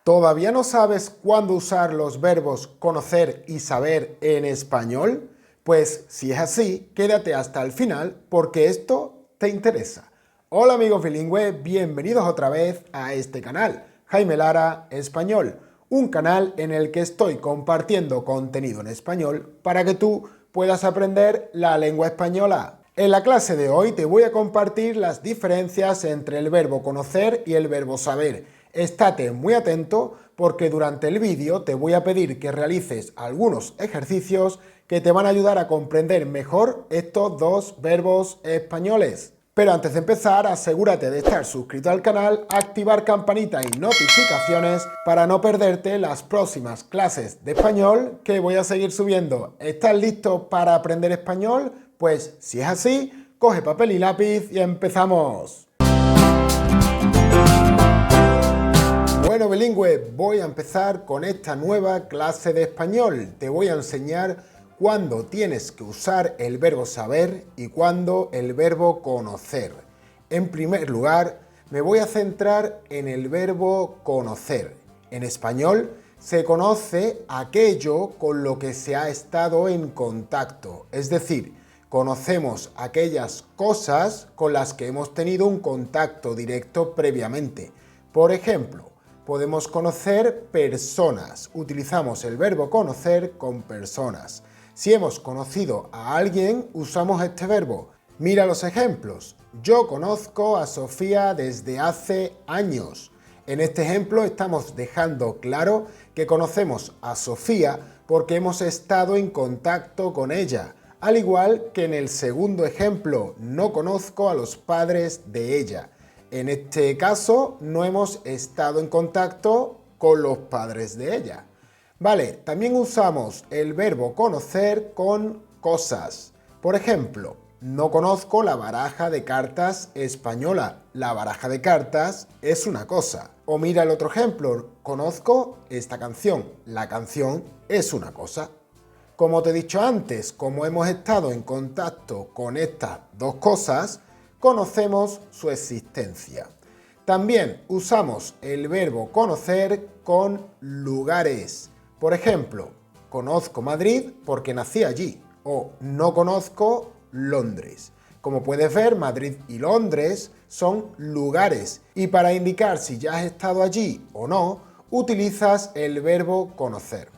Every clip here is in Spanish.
¿Todavía no sabes cuándo usar los verbos conocer y saber en español? Pues si es así, quédate hasta el final porque esto te interesa. Hola amigos bilingües, bienvenidos otra vez a este canal, Jaime Lara Español, un canal en el que estoy compartiendo contenido en español para que tú puedas aprender la lengua española. En la clase de hoy te voy a compartir las diferencias entre el verbo conocer y el verbo saber. Estate muy atento porque durante el vídeo te voy a pedir que realices algunos ejercicios que te van a ayudar a comprender mejor estos dos verbos españoles. Pero antes de empezar, asegúrate de estar suscrito al canal, activar campanita y notificaciones para no perderte las próximas clases de español que voy a seguir subiendo. ¿Estás listo para aprender español? Pues si es así, coge papel y lápiz y empezamos. Bueno bilingüe, voy a empezar con esta nueva clase de español. Te voy a enseñar cuándo tienes que usar el verbo saber y cuándo el verbo conocer. En primer lugar, me voy a centrar en el verbo conocer. En español, se conoce aquello con lo que se ha estado en contacto, es decir, conocemos aquellas cosas con las que hemos tenido un contacto directo previamente. Por ejemplo, podemos conocer personas. Utilizamos el verbo conocer con personas. Si hemos conocido a alguien, usamos este verbo. Mira los ejemplos. Yo conozco a Sofía desde hace años. En este ejemplo estamos dejando claro que conocemos a Sofía porque hemos estado en contacto con ella. Al igual que en el segundo ejemplo, no conozco a los padres de ella. En este caso, no hemos estado en contacto con los padres de ella. Vale, también usamos el verbo conocer con cosas. Por ejemplo, no conozco la baraja de cartas española. La baraja de cartas es una cosa. O mira el otro ejemplo, conozco esta canción. La canción es una cosa. Como te he dicho antes, como hemos estado en contacto con estas dos cosas, conocemos su existencia. También usamos el verbo conocer con lugares. Por ejemplo, conozco Madrid porque nací allí, o no conozco Londres. Como puedes ver, Madrid y Londres son lugares, y para indicar si ya has estado allí o no, utilizas el verbo conocer.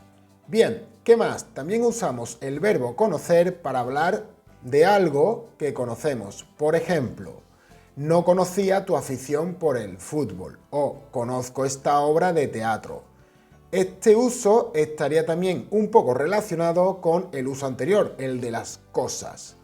Bien, ¿qué más? También usamos el verbo conocer para hablar de algo que conocemos. Por ejemplo, no conocía tu afición por el fútbol o conozco esta obra de teatro. Este uso estaría también un poco relacionado con el uso anterior, el de las cosas.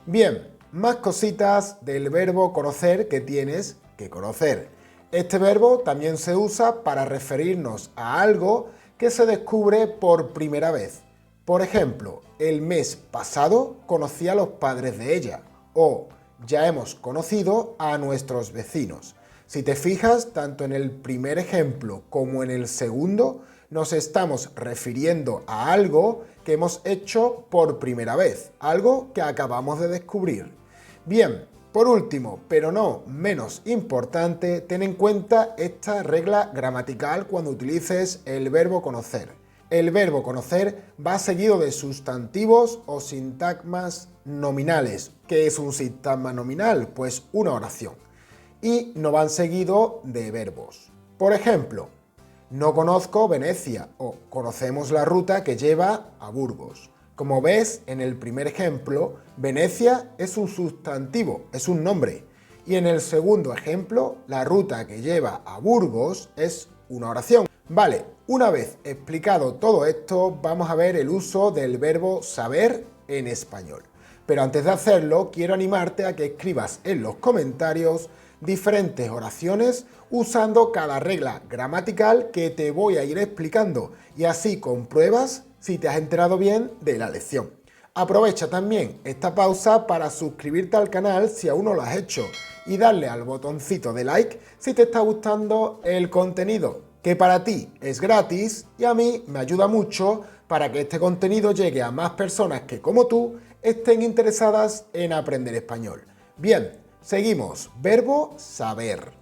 Bien, más cositas del verbo conocer que tienes que conocer. Este verbo también se usa para referirnos a algo que se descubre por primera vez. Por ejemplo, el mes pasado conocí a los padres de ella, o ya hemos conocido a nuestros vecinos. Si te fijas, tanto en el primer ejemplo como en el segundo, nos estamos refiriendo a algo que hemos hecho por primera vez, algo que acabamos de descubrir. Bien, por último, pero no menos importante, ten en cuenta esta regla gramatical cuando utilices el verbo conocer. El verbo conocer va seguido de sustantivos o sintagmas nominales. ¿Qué es un sintagma nominal? Pues una oración. Y no van seguido de verbos. Por ejemplo, no conozco Venecia o conocemos la ruta que lleva a Burgos. Como ves en el primer ejemplo, Venecia es un sustantivo, es un nombre. Y en el segundo ejemplo, la ruta que lleva a Burgos es una oración. Vale, una vez explicado todo esto, vamos a ver el uso del verbo saber en español. Pero antes de hacerlo, quiero animarte a que escribas en los comentarios diferentes oraciones usando cada regla gramatical que te voy a ir explicando y así compruebas si te has enterado bien de la lección. Aprovecha también esta pausa para suscribirte al canal si aún no lo has hecho y darle al botoncito de like si te está gustando el contenido, que para ti es gratis y a mí me ayuda mucho para que este contenido llegue a más personas que como tú estén interesadas en aprender español. Bien, seguimos. Verbo saber.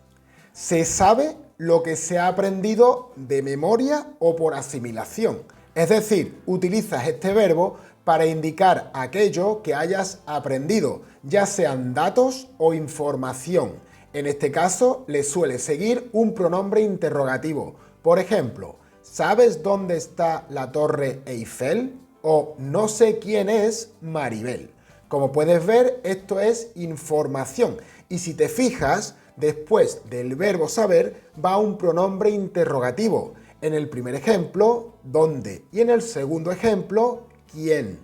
Se sabe lo que se ha aprendido de memoria o por asimilación. Es decir, utilizas este verbo para indicar aquello que hayas aprendido, ya sean datos o información. En este caso, le suele seguir un pronombre interrogativo. Por ejemplo, ¿sabes dónde está la Torre Eiffel? O no sé quién es Maribel. Como puedes ver, esto es información. Y si te fijas, después del verbo saber va un pronombre interrogativo. En el primer ejemplo, ¿dónde? Y en el segundo ejemplo, ¿quién?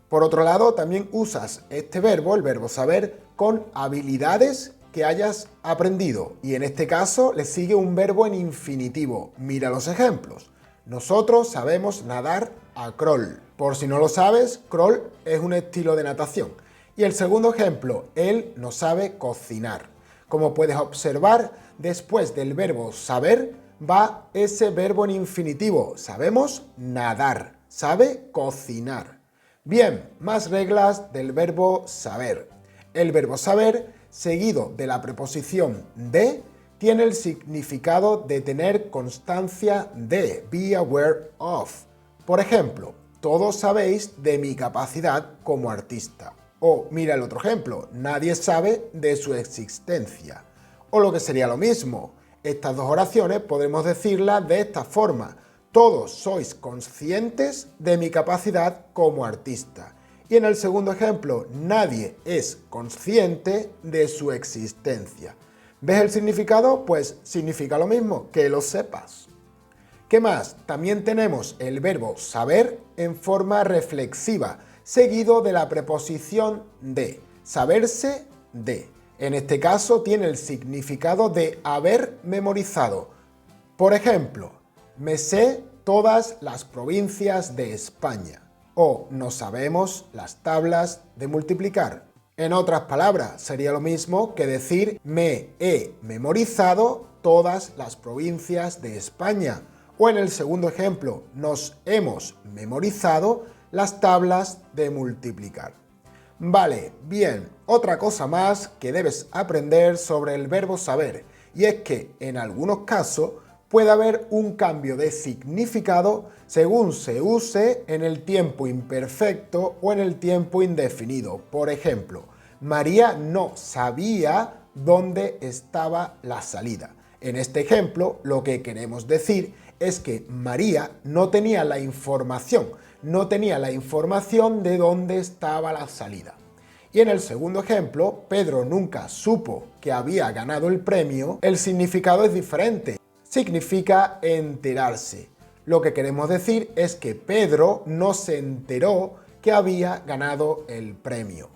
Por otro lado, también usas este verbo, el verbo saber, con habilidades que hayas aprendido. Y en este caso le sigue un verbo en infinitivo. Mira los ejemplos. Nosotros sabemos nadar a crawl. Por si no lo sabes, crawl es un estilo de natación. Y el segundo ejemplo, él no sabe cocinar. Como puedes observar, después del verbo saber va ese verbo en infinitivo. Sabemos nadar, sabe cocinar. Bien, más reglas del verbo saber. El verbo saber, seguido de la preposición de, tiene el significado de tener constancia de, be aware of. Por ejemplo, todos sabéis de mi capacidad como artista. O mira el otro ejemplo, nadie sabe de su existencia. O lo que sería lo mismo, estas dos oraciones podemos decirlas de esta forma. Todos sois conscientes de mi capacidad como artista. Y en el segundo ejemplo, nadie es consciente de su existencia. ¿Ves el significado? Pues significa lo mismo, que lo sepas. ¿Qué más? También tenemos el verbo saber en forma reflexiva, seguido de la preposición de, saberse de. En este caso tiene el significado de haber memorizado. Por ejemplo, me sé todas las provincias de España. O no sabemos las tablas de multiplicar. En otras palabras, sería lo mismo que decir me he memorizado todas las provincias de España. O en el segundo ejemplo, nos hemos memorizado las tablas de multiplicar. Vale, bien, otra cosa más que debes aprender sobre el verbo saber, y es que en algunos casos puede haber un cambio de significado según se use en el tiempo imperfecto o en el tiempo indefinido. Por ejemplo, María no sabía dónde estaba la salida. En este ejemplo, lo que queremos decir es que María no tenía la información de dónde estaba la salida. Y en el segundo ejemplo, Pedro nunca supo que había ganado el premio, el significado es diferente. Significa enterarse. Lo que queremos decir es que Pedro no se enteró que había ganado el premio.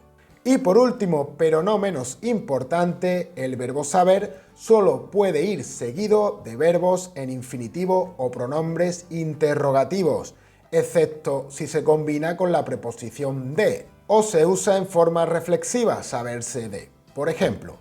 Y por último, pero no menos importante, el verbo saber solo puede ir seguido de verbos en infinitivo o pronombres interrogativos, excepto si se combina con la preposición de, o se usa en forma reflexiva, saberse de. Por ejemplo,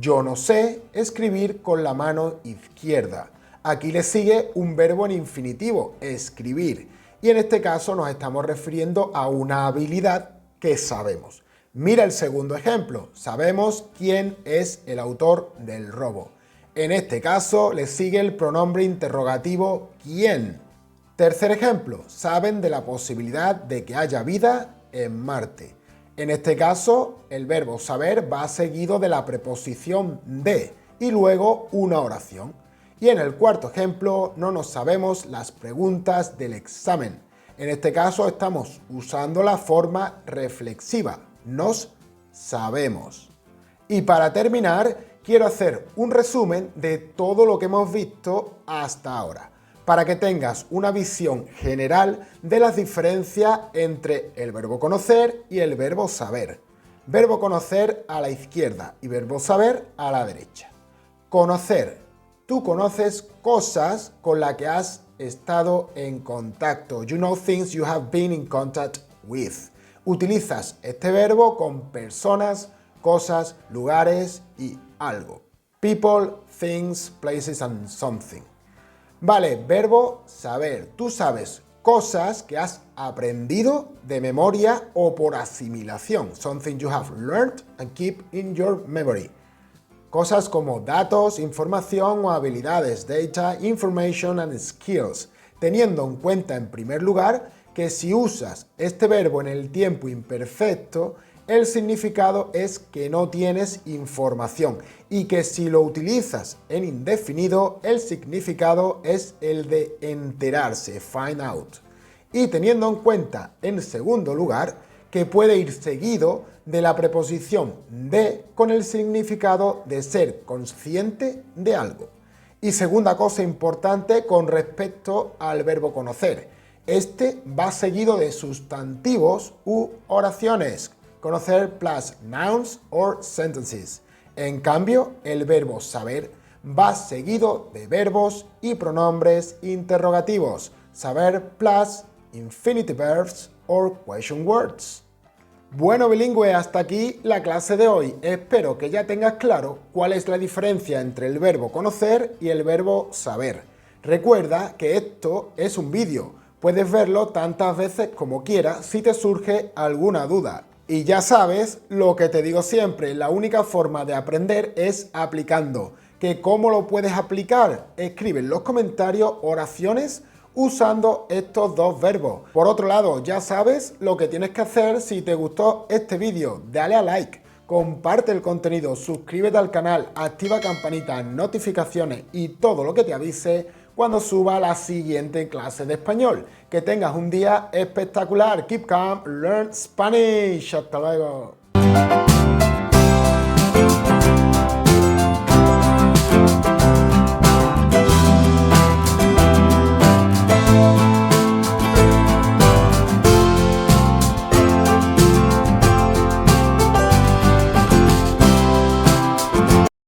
yo no sé escribir con la mano izquierda. Aquí le sigue un verbo en infinitivo, escribir, y en este caso nos estamos refiriendo a una habilidad que sabemos. Mira el segundo ejemplo, sabemos quién es el autor del robo. En este caso le sigue el pronombre interrogativo quién. Tercer ejemplo, saben de la posibilidad de que haya vida en Marte. En este caso, el verbo saber va seguido de la preposición de y luego una oración. Y en el cuarto ejemplo, no nos sabemos las preguntas del examen. En este caso estamos usando la forma reflexiva. Nos sabemos. Y para terminar, quiero hacer un resumen de todo lo que hemos visto hasta ahora, para que tengas una visión general de las diferencias entre el verbo conocer y el verbo saber. Verbo conocer a la izquierda y verbo saber a la derecha. Conocer. Tú conoces cosas con las que has estado en contacto. You know things you have been in contact with. Utilizas este verbo con personas, cosas, lugares y algo. People, things, places and something. Vale, verbo saber. Tú sabes cosas que has aprendido de memoria o por asimilación. Something you have learned and keep in your memory. Cosas como datos, información o habilidades, data, information and skills, teniendo en cuenta en primer lugar que si usas este verbo en el tiempo imperfecto, el significado es que no tienes información y que si lo utilizas en indefinido, el significado es el de enterarse, find out. Y teniendo en cuenta, en segundo lugar, que puede ir seguido de la preposición de con el significado de ser consciente de algo. Y segunda cosa importante con respecto al verbo conocer. Este va seguido de sustantivos u oraciones. Conocer plus nouns or sentences. En cambio, el verbo saber va seguido de verbos y pronombres interrogativos. Saber plus infinitive verbs or question words. Bueno, bilingüe, hasta aquí la clase de hoy. Espero que ya tengas claro cuál es la diferencia entre el verbo conocer y el verbo saber. Recuerda que esto es un vídeo. Puedes verlo tantas veces como quieras si te surge alguna duda. Y ya sabes lo que te digo siempre, la única forma de aprender es aplicando. ¿Que cómo lo puedes aplicar? Escribe en los comentarios oraciones usando estos dos verbos. Por otro lado, ya sabes lo que tienes que hacer si te gustó este vídeo. Dale a like, comparte el contenido, suscríbete al canal, activa campanita, notificaciones y todo lo que te avise cuando suba la siguiente clase de español. Que tengas un día espectacular. Keep calm, learn Spanish. Hasta luego.